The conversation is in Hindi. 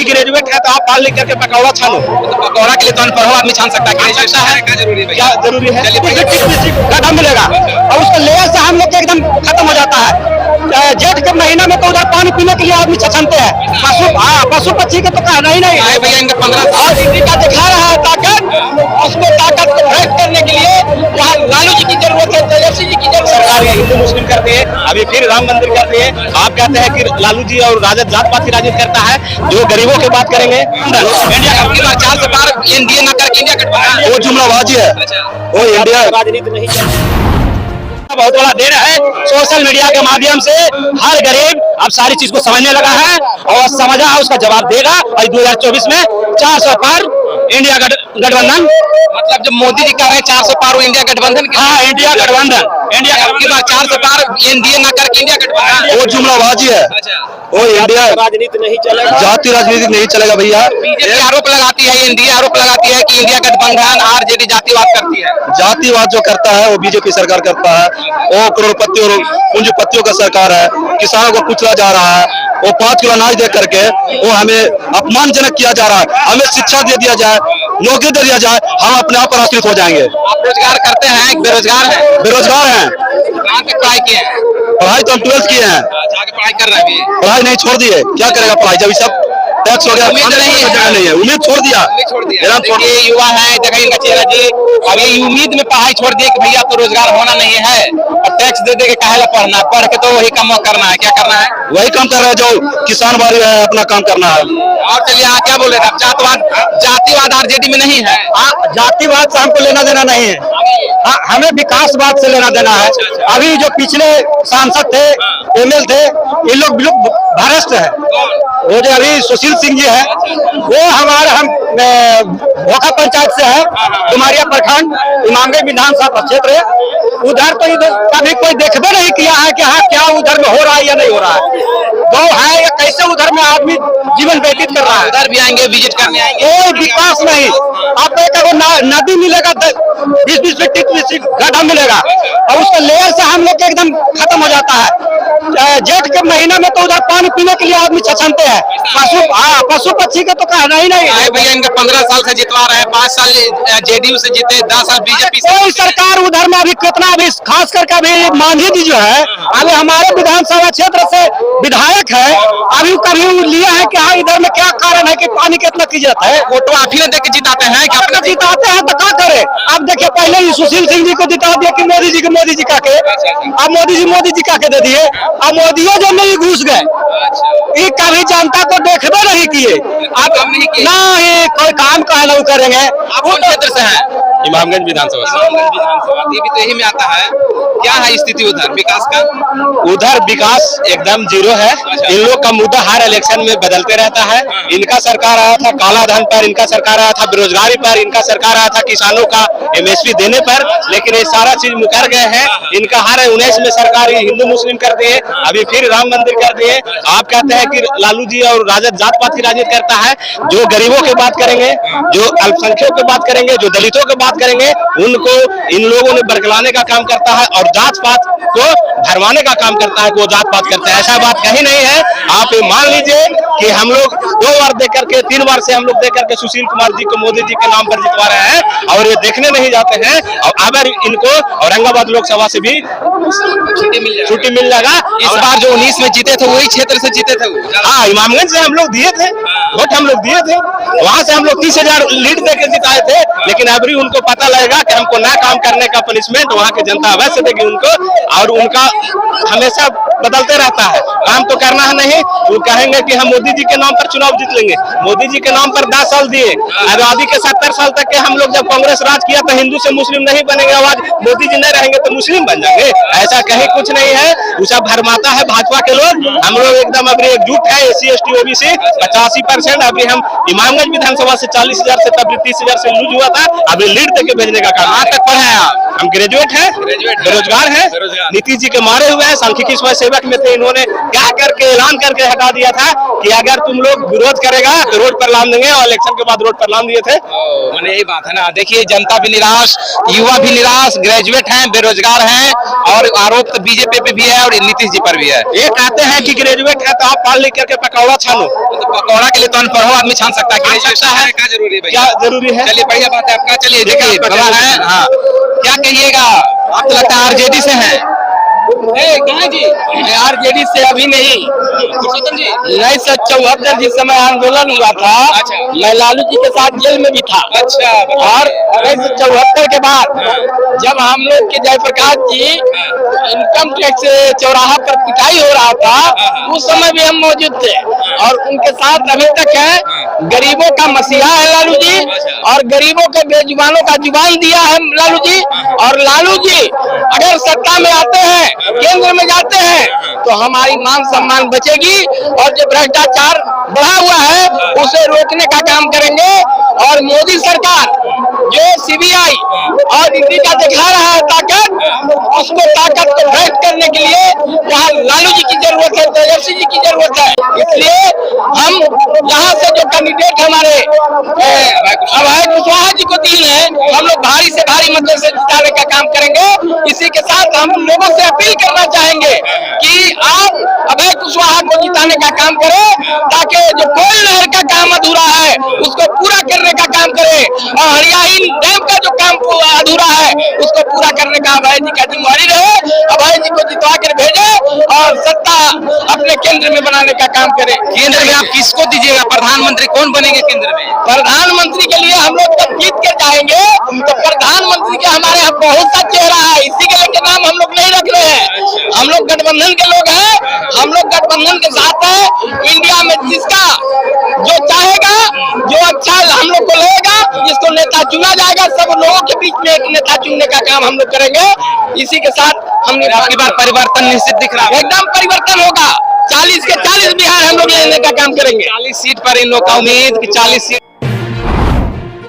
ग्रेजुएट है तो आप पढ़ लिख करके पकौड़ा छानो, पकौड़ा के लिए तो अनपढ़ आदमी छान सकता है, क्या जरूरी है? क्या जरूरी है? गड्ढा मिलेगा और उसका लेयर से हम लोग एकदम खत्म हो जाता है। जेठ के महीना में तो उधर पानी पीने के लिए आदमी छछनते हैं। पशु पक्षी के तो कहना ही नहीं है भैया, इनका 15 और इसी का दिखा रहा है ताकत। उसको ताकत को ब्रेक करने के लिए यहाँ लालू जी की जरूरत है, तेजस्वी जी की जरूरत है। सरकार हिंदू मुस्लिम करती है, अभी फिर राम मंदिर करती है। आप कहते हैं कि लालू जी और राजद जात पात की राजनीति करता है, जो गरीबों की बात करेंगे। इंडिया का 4 से पार एनडीए ना करके इंडिया गठबंधन वो जुमलाबाजी है, वो इंडिया राजनीति नहीं चलती। बहुत बड़ा देन है सोशल मीडिया के माध्यम से हर गरीब अब सारी चीज को समझने लगा है और समझा है, उसका जवाब देगा। और 2024 में 400 पार इंडिया गठबंधन, मतलब जब मोदी जी कह रहे हैं 4 से पार वो इंडिया गठबंधन, हाँ इंडिया गठबंधन, इंडिया आपकी बात 4 से पार एनडीए ना करके इंडिया गठबंधन, वो जुमलाबाजी है, वो इंडिया राजनीति नहीं चलेगा, जाति राजनीति नहीं चलेगा भैया। बीजेपी आरोप लगाती है, एनडीए आरोप लगाती है कि इंडिया गठबंधन आरजेडी जातिवाद करती है। जातिवाद जो करता है वो बीजेपी सरकार करता है, वो करोड़पतियों और पूंजीपतियों का सरकार है। किसानों को कुचला जा रहा है, वो 5 किलो अनाज दे करके वो हमें अपमानजनक किया जा रहा है। हमें शिक्षा दे दिया जाए, नौकरी दे दिया जाए, हम अपने आप पर आश्रित हो जाएंगे। आप रोजगार करते हैं, बेरोजगार है? बेरोजगार हैं। कहाँ तक पढ़ाई किए हैं? पढ़ाई तो हम 12th किए हैं, जाके पढ़ाई कर रहे हैं, पढ़ाई नहीं छोड़ दिए। क्या करेगा पढ़ाई जब सब टैक्स हो गया, उम्मीद नहीं है, उम्मीद छोड़ दिया, छोड़ दिया। एकदम छोड़ ये युवा है, देखिए इनका चेहरा जी, अब ये उम्मीद में पढ़ाई छोड़ दिए कि भैया तो रोजगार होना नहीं है और टैक्स दे दे के काहे ला पढ़ना, पढ़ के तो वही काम करना है। क्या करना है? वही काम कर रहे हैं जो किसान भाई है, अपना काम करना है। और चलिए आप क्या बोल रहे थे? जातिवाद आरजेडी में नहीं है। जातिवाद से हमको लेना देना नहीं है, हमें विकासवाद से लेना देना है। अभी जो पिछले सांसद थे, एमएल थे, ये लोग भ्रष्ट है। वो जो अभी सुशील सिंह जी है, वो हम भोखा पंचायत से है, डुमारिया प्रखंड, इमामगंज विधानसभा क्षेत्र है। उधर तो कभी कोई देखबे नहीं किया है कि हाँ क्या उधर में हो रहा है या नहीं हो रहा है, वो है या कैसे उधर में आदमी जीवन व्यतीत कर रहा है। उधर भी आएंगे, विजिट करने आएंगे, कोई विकास नहीं। आप नदी मिलेगा 20-20 फीट 30 फीट गड्ढा मिलेगा और उसका लेयर से हम लोग एकदम खत्म हो जाता है। जेठ के महीना में तो उधर पानी पीने के लिए आदमी छछनते हैं। पशु पक्षी के तो कहना ही नहीं है। भैया इनका 15 साल से जितवा रहे हैं, 5 साल जेडीयू से जीते, 10 साल बीजेपी से। कोई सरकार उधर में अभी कितना अभी खास करके अभी मांझी जी जो है, अभी हमारे विधानसभा क्षेत्र से विधायक है, अभी कभी लिए हैं कि हाँ इधर में क्या कारण है कि पानी कितना कीजिए है। वोटो आप ही ने देके जिताते हैं कि अपने जिताते हैं तो क्या करे? अब देखिए पहले ही सुशील सिंह जी को जिता दिया कि मोदी जी का के, अब मोदी जी का के दे दिए, अब मोदियों जो नहीं घुस गए, ये कभी जनता को देखबे नहीं किए। अब ना ये कोई काम कहा ना करेंगे। आप कौन क्षेत्र से हैं? इमामगंज विधानसभा से। इमामगंज विधानसभा, ये भी तो यही में आता है। क्या है स्थिति उधर विकास का? उधर विकास एकदम जीरो है। इन लोग का मुद्दा हर इलेक्शन में बदलते रहता है। इनका सरकार आया था काला धन पर, इनका सरकार आया था बेरोजगारी पर, इनका सरकार आया था किसानों का एमएसपी देने पर, लेकिन ये सारा चीज मुकर गए हैं। इनका हर 19 में सरकार हिंदू मुस्लिम कर दिए, अभी फिर राम मंदिर कर दिए। आप कहते हैं कि लालू जी और राजद जात पात की राजनीति करता है, जो गरीबों की बात करेंगे, जो अल्पसंख्यकों की बात करेंगे, जो दलितों की बात करेंगे, उनको इन लोगों ने बरगलाने का काम करता है और जात पात को भरवाने का काम करता है कि वो जात पात करता है। ऐसा बात कहीं नहीं है। आप ये मान लीजिए कि हम लोग 2 बार दे करके 3 बार से हम लोग दे करके सुशील कुमार जी को मोदी जी के नाम पर जितवा रहे हैं और ये देखने नहीं जाते हैं। और अगर इनको औरंगाबाद लोकसभा से भी छुट्टी मिल जाएगा। इस बार जो 19 में जीते थे वही क्षेत्र से जीते थे। हाँ, इमामगंज से हम लोग दिए थे वोट, हम लोग दिए थे, वहां से हम लोग 30,000 लीड देके जिताए थे। लेकिन अभी उनको पता लगेगा कि हमको ना काम करने का पनिशमेंट वहाँ की जनता अवश्य देगी उनको, और उनका हमेशा बदलते रहता है। काम तो करना है नहीं, वो कहेंगे कि हम मोदी जी के नाम पर चुनाव जीत लेंगे। मोदी जी के नाम पर 10 साल दिए, आजादी के 70 साल तक के हम लोग जब कांग्रेस राज किया तो हिंदू से मुस्लिम नहीं बनेंगे, आवाज मोदी जी नहीं रहेंगे तो मुस्लिम बन जाएंगे। ऐसा कहीं कुछ नहीं है, वो सब भरमाता है भाजपा के लोग। हम लोग एकदम अभी एकजुट है, SC ST OBC 85%। अभी हम इमामगंज विधानसभा से 40,000 से तब 30,000 से लूज हुआ था, अभी लीड सर्टिफिकेट देके भेजने का काम। कहाँ तक पढ़े हैं आप? हम ग्रेजुएट हैं, बेरोजगार हैं, नीतीश जी के मारे हुए हैं। सांख्यिकी स्वयं सेवक में थे, इन्होंने क्या करके ऐलान करके हटा दिया था कि अगर तुम लोग विरोध करेगा तो रोड पर लान देंगे, और इलेक्शन के बाद रोड पर लान दिए थे। मैंने यही बात है ना, देखिए जनता भी निराश, युवा भी निराश, ग्रेजुएट हैं, बेरोजगार हैं, और आरोप तो बीजेपी पे भी है और नीतीश जी पर भी है। ये कहते हैं कि ग्रेजुएट है तो आप पढ़ लिख करके पकौड़ा छानो। तो पकौड़ा के लिए तो अनपढ़ आदमी छान सकता है, ग्रेजुएशन है क्या जरूरी है भैया? क्या जरूरी है? चलिए बढ़िया बात है आपका। चलिए देखिए बाबा है, हाँ क्या कहिएगा, आप तो लगता है आरजेडी से हैं? कहाँ जी? आरजेडी से अभी नहीं, पुरुषोत्तम जी 1974 जिस समय आंदोलन हुआ था, अच्छा। मैं लालू जी के साथ जेल में भी था। अच्छा और 1974 के बाद जब हम लोग के जयप्रकाश जी इनकम टैक्स चौराहा पर पिटाई हो रहा था, उस समय भी हम मौजूद थे और उनके साथ अभी तक है। गरीबों का मसीहा है लालू जी, और गरीबों के बेजुबानों का जुबान दिया है लालू जी। और लालू जी अगर सत्ता में आते हैं, केंद्र में जाते हैं, तो हमारी मान सम्मान बचेगी, और जो भ्रष्टाचार बढ़ा हुआ है उसे रोकने का काम करेंगे। और मोदी सरकार जो सीबीआई और ईडी का दिखा रहा है ताकत, उसको ताकत को भ्रष्ट करने के लिए यहाँ लालू जी की जरूरत है, तेजस्वी जी की जरूरत है। इसलिए हम यहाँ से जो कैंडिडेट हमारे अभय कुशवाहा जी को दिए हैं, हम लोग भारी से भारी मतों से जिताने का काम करेंगे। इसी के साथ हम लोगों से अपील करना चाहेंगे कि आप अभय कुशवाहा को जिताने का काम करें, ताकि जो कोयल नहर का काम अधूरा है उसको पूरा करने का काम करें, और हरियाणा डैम का जो काम अधूरा है उसको पूरा करने का अभय जी का जिम्मेवारी रहे। अभय जी को जितवा कर भेजे और सत्ता अपने केंद्र में बनाने का काम करें। केंद्र में आप किसको दीजिएगा? प्रधानमंत्री कौन बनेंगे केंद्र में? प्रधानमंत्री के लिए हम लोग जब जीत कर जाएंगे तो प्रधानमंत्री के हमारे यहाँ बहुत सा चेहरा है, इसी के लेके नाम हम लोग नहीं रख रहे हैं। हम लोग गठबंधन के लोग हैं, हम लोग गठबंधन के साथ हैं। इंडिया में जिसका जो चाहेगा, जो अच्छा हम लोग को लगेगा, जिसको नेता चुना जाएगा, सब लोगों के बीच में एक नेता चुनने का काम हम लोग करेंगे। इसी के साथ हमने आपकी बार परिवर्तन निश्चित दिख रहा है। एकदम परिवर्तन होगा। 40 के 40 बिहार हम लोग लेने का काम करेंगे। 40 सीट पर इन लोग का उम्मीद कि 40 सीट